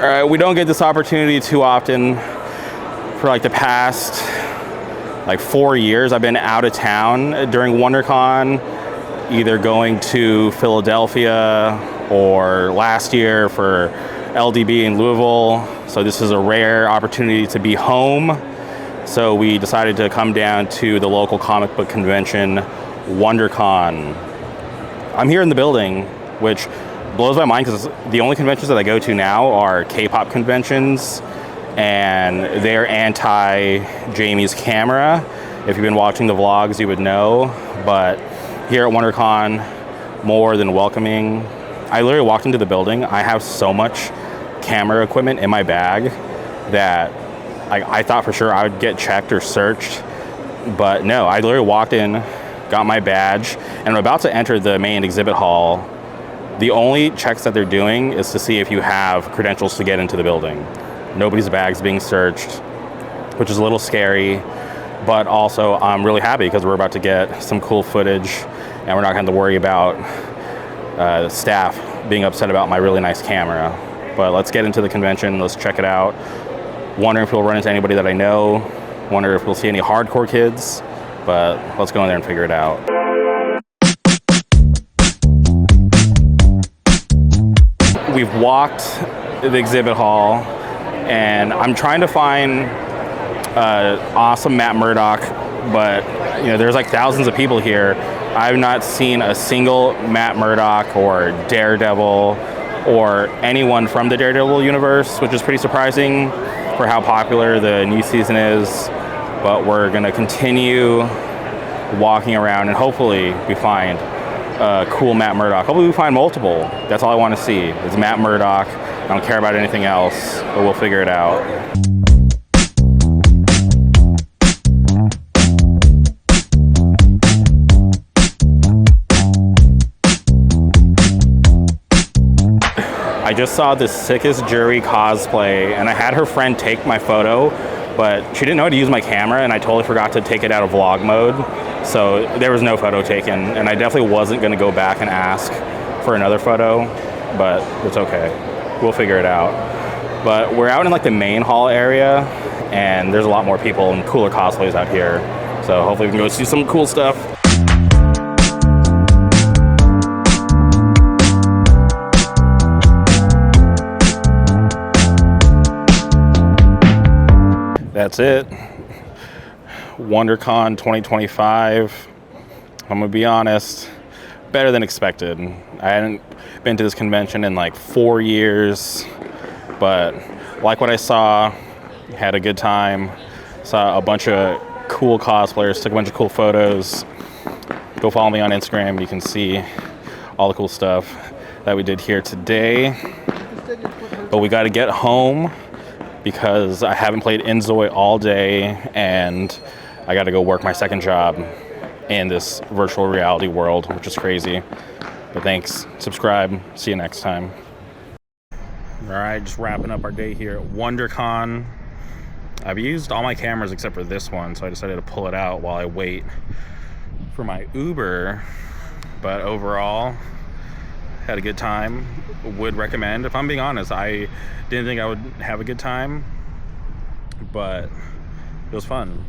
We don't get this opportunity too often. For like the past 4 years, I've been out of town during WonderCon, either going to Philadelphia or last year for LDB in Louisville. So this is a rare opportunity to be home. So we decided to come down to the local comic book convention, Wondercon. I'm here in the building, which blows my mind because the only conventions that I go to now are K-pop conventions, and they're anti-Jamie's camera. If you've been watching the vlogs, you would know. But here at WonderCon, more than welcoming. I literally walked into the building. I have so much camera equipment in my bag that I thought for sure I would get checked or searched. But no, I literally walked in, got my badge, and I'm about to enter the main exhibit hall. The only checks that they're doing is to see if you have credentials to get into the building. Nobody's bag's being searched, which is a little scary, but also I'm really happy because we're about to get some cool footage and we're not going to worry about staff being upset about my really nice camera. But let's get into the convention, let's check it out. Wondering if we'll run into anybody that I know, wonder if we'll see any hardcore kids, but let's go in there and figure it out. We've walked the exhibit hall, and I'm trying to find awesome Matt Murdock, but there's like thousands of people here. I've not seen a single Matt Murdock or Daredevil or anyone from the Daredevil universe, which is pretty surprising for how popular the new season is. But we're gonna continue walking around and hopefully we find cool Matt Murdock. Hopefully we find multiple. That's all I want to see is Matt Murdock. I don't care about anything else, but we'll figure it out. I just saw the sickest Jury cosplay, and I had her friend take my photo, but she didn't know how to use my camera, and I totally forgot to take it out of vlog mode. So there was no photo taken, and I definitely wasn't going to go back and ask for another photo, but it's okay. We'll figure it out. But we're out in like the main hall area, and there's a lot more people and cooler cosplays out here. So hopefully we can go see some cool stuff. That's it. WonderCon 2025. I'm gonna be honest, better than expected. I hadn't been to this convention in like 4 years, but like what I saw, had a good time. Saw a bunch of cool cosplayers, took a bunch of cool photos. Go follow me on Instagram, you can see all the cool stuff that we did here today. But we gotta get home because I haven't played Inzoi all day and I got to go work my second job in this virtual reality world, which is crazy. But thanks. Subscribe. See you next time. All right, just wrapping up our day here at WonderCon. I've used all my cameras except for this one, so I decided to pull it out while I wait for my Uber. But overall, had a good time. Would recommend. If I'm being honest, I didn't think I would have a good time, but it was fun.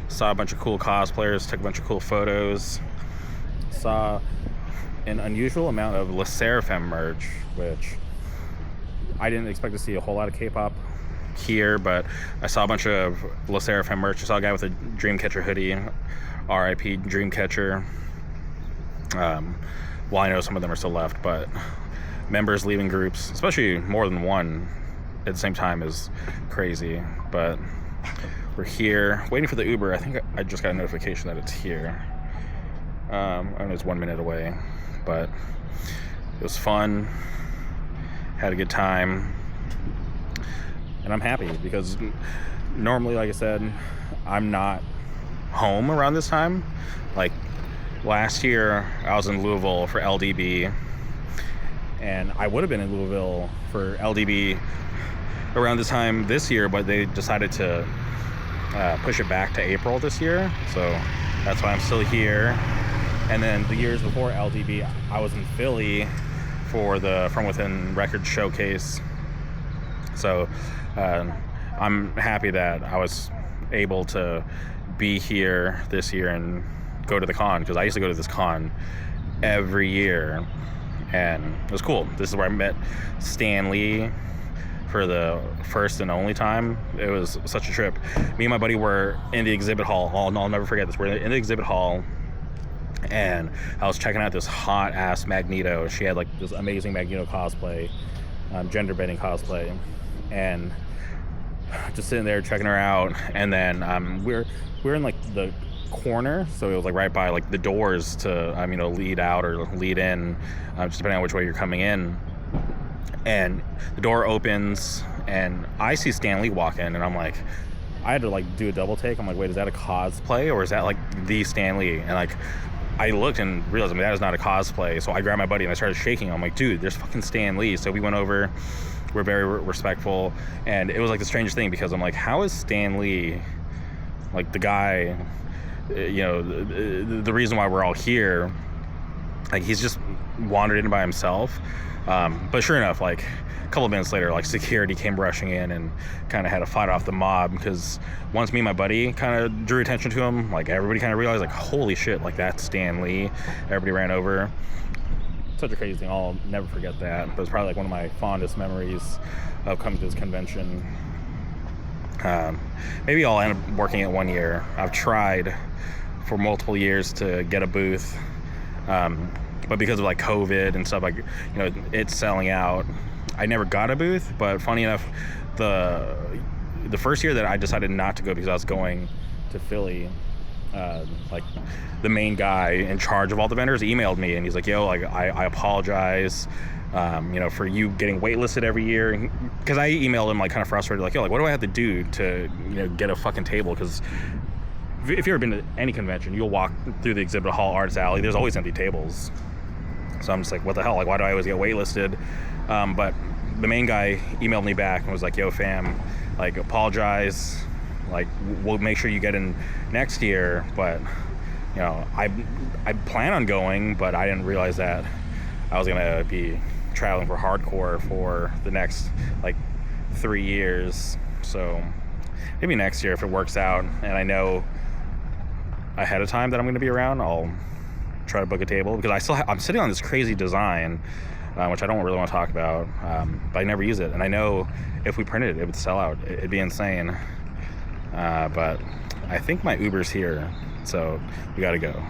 Saw a bunch of cool cosplayers, took a bunch of cool photos, saw an unusual amount of Le Sserafim merch, which I didn't expect to see a whole lot of K-pop here, but I saw a bunch of Le Sserafim merch. I saw a guy with a Dreamcatcher hoodie, RIP Dreamcatcher. Well, I know some of them are still left, but members leaving groups, especially more than one at the same time, is crazy. But we're here waiting for the Uber. I think I just got a notification that it's here. I know it's 1 minute away, but it was fun. Had a good time. And I'm happy because normally, like I said, I'm not home around this time. Like last year, I was in Louisville for LDB, and I would have been in Louisville for LDB around this time this year, but they decided to push it back to April this year, so that's why I'm still here. And then the years before LDB, I was in Philly for the From Within Records showcase, So I'm happy that I was able to be here this year and go to the con, because I used to go to this con every year, and it was cool. This is where I met Stan Lee for the first and only time. It was such a trip. Me and my buddy were in the exhibit hall. I'll never forget this. We're in the exhibit hall, and I was checking out this hot ass Magneto. She had like this amazing Magneto cosplay, gender bending cosplay, and just sitting there checking her out. And then we're in like the corner, so it was like right by like the doors to lead out or lead in, just depending on which way you're coming in. And the door opens, and I see Stan Lee walk in, and I'm like, I had to like do a double take. I'm like, wait, is that a cosplay, or is that like the Stan Lee? And like, I looked and realized, that is not a cosplay. So I grabbed my buddy and I started shaking. I'm like, dude, there's fucking Stan Lee. So we went over, we're very respectful, and it was like the strangest thing, because I'm like, how is Stan Lee like the guy, the reason why we're all here? Like, he's just wandered in by himself. But sure enough, like a couple of minutes later, like security came rushing in and kind of had to fight off the mob, because once me and my buddy kind of drew attention to him, like everybody kind of realized, like, holy shit, like that's Stan Lee. Everybody ran over. Such a crazy thing. I'll never forget that. But it's probably like one of my fondest memories of coming to this convention. Maybe I'll end up working it one year. I've tried for multiple years to get a booth. But because of like COVID and stuff, like, it's selling out, I never got a booth. But funny enough, the first year that I decided not to go because I was going to Philly, like the main guy in charge of all the vendors emailed me, and he's like, yo, like I apologize, for you getting waitlisted every year, because I emailed him like kind of frustrated, like, yo, like what do I have to do to get a fucking table? Because if you've ever been to any convention, you'll walk through the exhibit hall, arts alley, there's always empty tables. So I'm just like, what the hell? Like, why do I always get waitlisted? But the main guy emailed me back and was like, yo, fam, like, apologize. Like, we'll make sure you get in next year. But, I plan on going, but I didn't realize that I was going to be traveling for hardcore for the next, like, 3 years. So maybe next year, if it works out, and I know ahead of time that I'm going to be around, I'll try to book a table, because I'm sitting on this crazy design, which I don't really want to talk about, but I never use it, and I know if we printed it, it would sell out. It'd be insane. But I think my Uber's here, so we gotta go.